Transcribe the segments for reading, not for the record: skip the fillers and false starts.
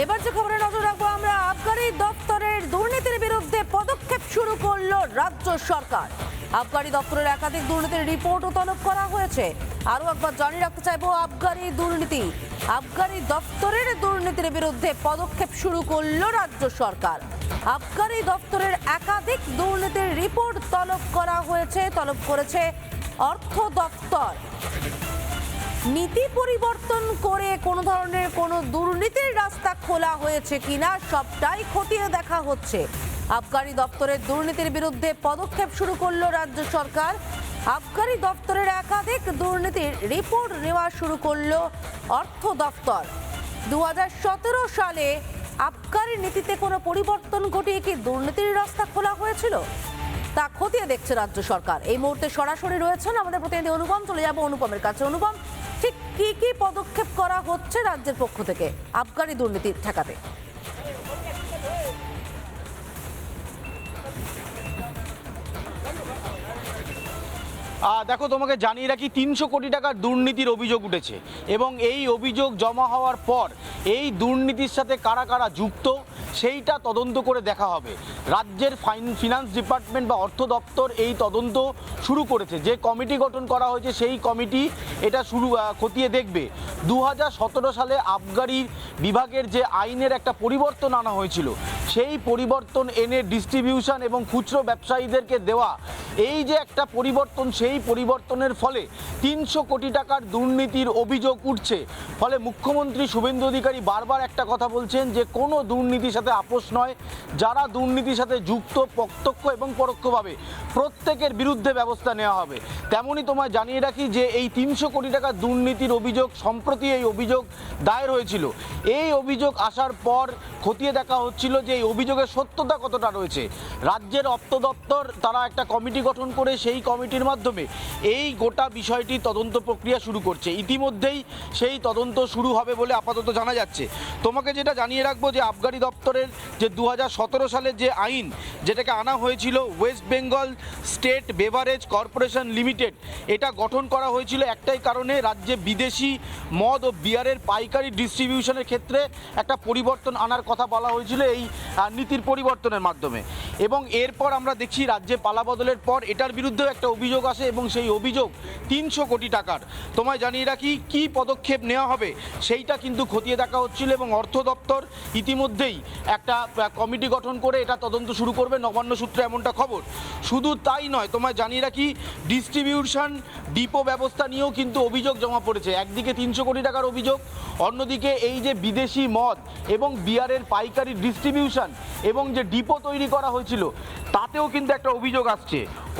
এবার যে খবরে নজর রাখবো আমরা, আবগারি দপ্তরের দুর্নীতির বিরুদ্ধে পদক্ষেপ শুরু করলো রাজ্য সরকার। আবগারি দপ্তরের একাধিক দুর্নীতির রিপোর্টও তলব করা হয়েছে। আরো একবার জানিয়ে রাখতে চাইবো, আবগারি দপ্তরের দুর্নীতির বিরুদ্ধে পদক্ষেপ শুরু করলো রাজ্য সরকার। আবগারি দপ্তরের একাধিক দুর্নীতির রিপোর্ট তলব করেছে অর্থ দপ্তর। নীতি পরিবর্তন করে কোনো ধরনের কোনো দুর্নীতির রাস্তা খোলা হয়েছে কিনা সবটাই খতিয়ে দেখা হচ্ছে। আবগারি দপ্তরের দুর্নীতির বিরুদ্ধে পদক্ষেপ শুরু করলো রাজ্য সরকার। আবগারি দপ্তরের একাধিক দুর্নীতির রিপোর্ট নেওয়া শুরু করলো অর্থ দপ্তর। 2017 সালে আবগারি নীতিতে কোনো পরিবর্তন ঘটিয়ে কি দুর্নীতির রাস্তা খোলা হয়েছিল তা খতিয়ে দেখছে রাজ্য সরকার। এই মুহূর্তে সরাসরি রয়েছেন আমাদের প্রতিনিধি অনুপম। চলে যাবো অনুপমের কাছে। অনুপম, ঠিক কি কি পদক্ষেপ করা হচ্ছে রাজ্যের পক্ষ থেকে আবগারি দুর্নীতি ঠেকাতে? দেখো, তোমাকে জানিয়ে রাখি 300 কোটি টাকার দুর্নীতির অভিযোগ উঠেছে এবং এই অভিযোগ জমা হওয়ার পর এই দুর্নীতির সাথে কারা কারা যুক্ত সেইটা তদন্ত করে দেখা হবে। রাজ্যের ফিনান্স ডিপার্টমেন্ট বা অর্থ দপ্তর এই তদন্ত শুরু করেছে। যে কমিটি গঠন করা হয়েছে সেই কমিটি এটা খতিয়ে দেখবে। 2017 সালে আবগারি বিভাগের যে আইনের একটা পরিবর্তন আনা হয়েছিল, সেই পরিবর্তন এনে ডিস্ট্রিবিউশন এবং খুচরো ব্যবসায়ীদেরকে দেওয়া এই যে একটা পরিবর্তন, সেই পরিবর্তনের ফলে 300 কোটি টাকার দুর্নীতির অভিযোগ উঠছে। ফলে মুখ্যমন্ত্রী শুভেন্দু অধিকারী বারবার একটা কথা বলছেন যে কোনো দুর্নীতির সাথে আপোষ নয়। যারা দুর্নীতির সাথে যুক্ত প্রত্যক্ষ এবং পরোক্ষভাবে প্রত্যেকের বিরুদ্ধে ব্যবস্থা নেওয়া হবে। তেমনই তোমায় জানিয়ে রাখি যে এই 300 কোটি টাকার দুর্নীতির অভিযোগ সম্প্রতি এই অভিযোগ দায়ের হয়েছিল। এই অভিযোগ আসার পর খতিয়ে দেখা হচ্ছিল যে এই অভিযোগের সত্যতা কতটা রয়েছে। রাজ্যের অর্থ দপ্তর তারা একটা কমিটি গঠন করে সেই কমিটির মাধ্যমে এই গোটা বিষয়টি তদন্ত প্রক্রিয়া শুরু করছে। ইতিমধ্যেই সেই তদন্ত শুরু হবে বলে আপাতত জানা যাচ্ছে। তোমাকে যেটা জানিয়ে রাখবো যে আবগারি দপ্তরের যে 2017 সালের যে আইন যেটাকে আনা হয়েছিল, West Bengal state beverage corporation limited, এটা গঠন করা হয়েছিল একটাই কারণে, রাজ্যে বিদেশি মদ ও বিয়ারের পাইকারি ডিস্ট্রিবিউশনের ক্ষেত্রে একটা পরিবর্তন আনার কথা বলা হয়েছিল এই নীতির পরিবর্তনের মাধ্যমে। এবং এরপর আমরা দেখছি রাজ্যে পালাবদলের পর এটার বিরুদ্ধেও একটা অভিযোগ আসে এবং সেই অভিযোগ 300 কোটি টাকার। তোমায় জানিয়ে রাখি কি পদক্ষেপ নেওয়া হবে সেইটা কিন্তু খতিয়ে দেখা হচ্ছিল এবং অর্থ দপ্তর ইতিমধ্যেই একটা কমিটি গঠন করে এটা তদন্ত শুরু করবে, নবান্ন সূত্রে এমনটা খবর। শুধু তাই নয়, তোমায় জানিয়ে রাখি ডিস্ট্রিবিউশন ডিপো ব্যবস্থা নিয়েও কিন্তু অভিযোগ জমা পড়েছে। একদিকে 300 কোটি টাকার অভিযোগ, অন্যদিকে এই যে বিদেশি মদ এবং বিয়ারের পাইকারি ডিস্ট্রিবিউশন এবং যে ডিপো তৈরি করা হয়েছিল তাতেও কিন্তু একটা অভিযোগ আসছে।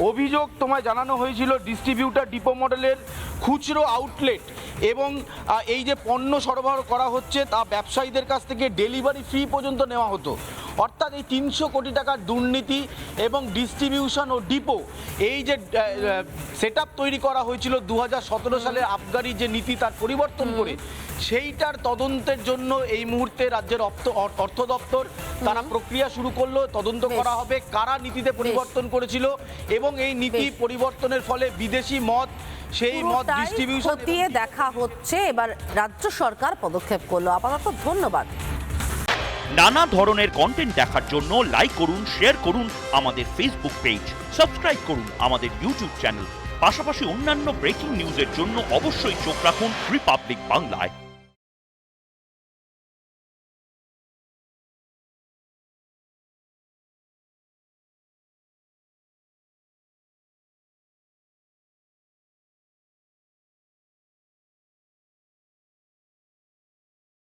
অভিযোগ তোমায় জানানো হয়েছিল ডিস্ট্রিবিউটার ডিপো মডেলের খুচরো আউটলেট এবং এই যে পণ্য সরবরাহ করা হচ্ছে তা ব্যবসায়ীদের কাছ থেকে ডেলিভারি ফি পর্যন্ত নেওয়া হতো। অর্থাৎ এই 300 কোটি টাকার দুর্নীতি এবং ডিস্ট্রিবিউশন ও ডিপো এই যে সেট তৈরি করা হয়েছিল 2017 সালে আবগারি যে নীতি তার পরিবর্তন করে, সেইটার তদন্তের জন্য এই মুহূর্তে রাজ্যের অর্থ দপ্তর তারা প্রক্রিয়া শুরু করলো। তদন্ত করা হবে কারা নীতিতে পরিবর্তন করেছিল এবং এই নীতি পরিবর্তনের ফলে বিদেশি মদ সেই মদ ডিস্ট্রিবিউশন খতিয়ে দেখা হচ্ছে। এবার রাজ্য সরকার পদক্ষেপ করলো। আপাতত ধন্যবাদ। নানা ধরনের কন্টেন্ট দেখার জন্য লাইক করুন, শেয়ার করুন আমাদের ফেসবুক পেজ, সাবস্ক্রাইব করুন আমাদের ইউটিউব চ্যানেল। পাশাপাশি অন্যান্য ব্রেকিং নিউজের জন্য অবশ্যই চোখ রাখুন রিপাবলিক বাংলায়।